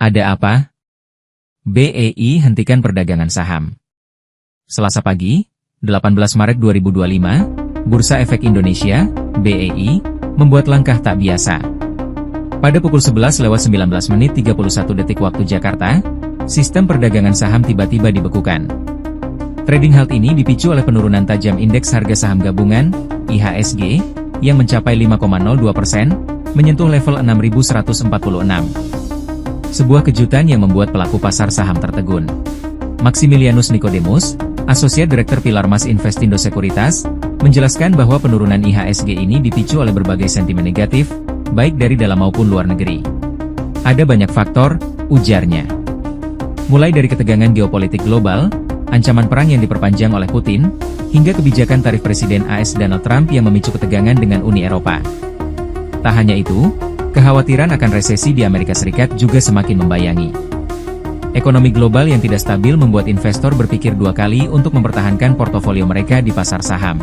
Ada apa? BEI hentikan perdagangan saham. Selasa pagi, 18 Maret 2025, Bursa Efek Indonesia, BEI, membuat langkah tak biasa. Pada pukul 11:19:31 waktu Jakarta, sistem perdagangan saham tiba-tiba dibekukan. Trading halt ini dipicu oleh penurunan tajam indeks harga saham gabungan, IHSG, yang mencapai 5,02%, menyentuh level 6.146. Sebuah kejutan yang membuat pelaku pasar saham tertegun. Maximilianus Nicodemus, Asosiat Direktur Pilar Mas Investindo Sekuritas, menjelaskan bahwa penurunan IHSG ini dipicu oleh berbagai sentimen negatif, baik dari dalam maupun luar negeri. Ada banyak faktor, ujarnya. Mulai dari ketegangan geopolitik global, ancaman perang yang diperpanjang oleh Putin, hingga kebijakan tarif Presiden AS Donald Trump yang memicu ketegangan dengan Uni Eropa. Tak hanya itu, kekhawatiran akan resesi di Amerika Serikat juga semakin membayangi. Ekonomi global yang tidak stabil membuat investor berpikir dua kali untuk mempertahankan portofolio mereka di pasar saham.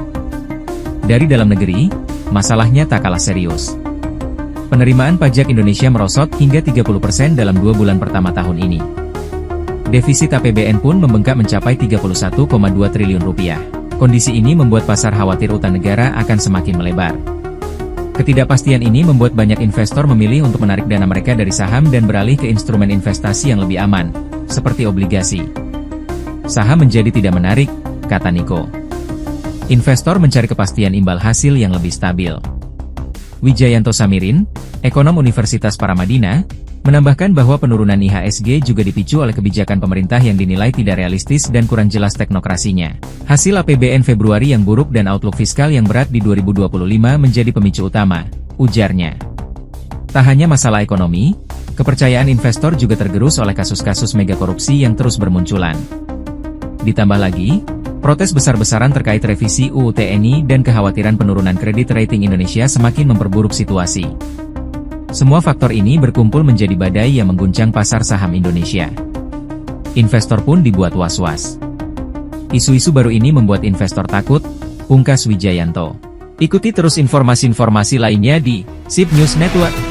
Dari dalam negeri, masalahnya tak kalah serius. Penerimaan pajak Indonesia merosot hingga 30% dalam 2 bulan pertama tahun ini. Defisit APBN pun membengkak mencapai 31,2 triliun rupiah. Kondisi ini membuat pasar khawatir utang negara akan semakin melebar. Ketidakpastian ini membuat banyak investor memilih untuk menarik dana mereka dari saham dan beralih ke instrumen investasi yang lebih aman, seperti obligasi. Saham menjadi tidak menarik, kata Niko. Investor mencari kepastian imbal hasil yang lebih stabil. Wijayanto Samirin, ekonom Universitas Paramadina, menambahkan bahwa penurunan IHSG juga dipicu oleh kebijakan pemerintah yang dinilai tidak realistis dan kurang jelas teknokrasinya. Hasil APBN Februari yang buruk dan outlook fiskal yang berat di 2025 menjadi pemicu utama, ujarnya. Tak hanya masalah ekonomi, kepercayaan investor juga tergerus oleh kasus-kasus mega korupsi yang terus bermunculan. Ditambah lagi, protes besar-besaran terkait revisi UU TNI dan kekhawatiran penurunan kredit rating Indonesia semakin memperburuk situasi. Semua faktor ini berkumpul menjadi badai yang mengguncang pasar saham Indonesia. Investor pun dibuat was-was. Isu-isu baru ini membuat investor takut, pungkas Wijayanto. Ikuti terus informasi-informasi lainnya di SIP News Network.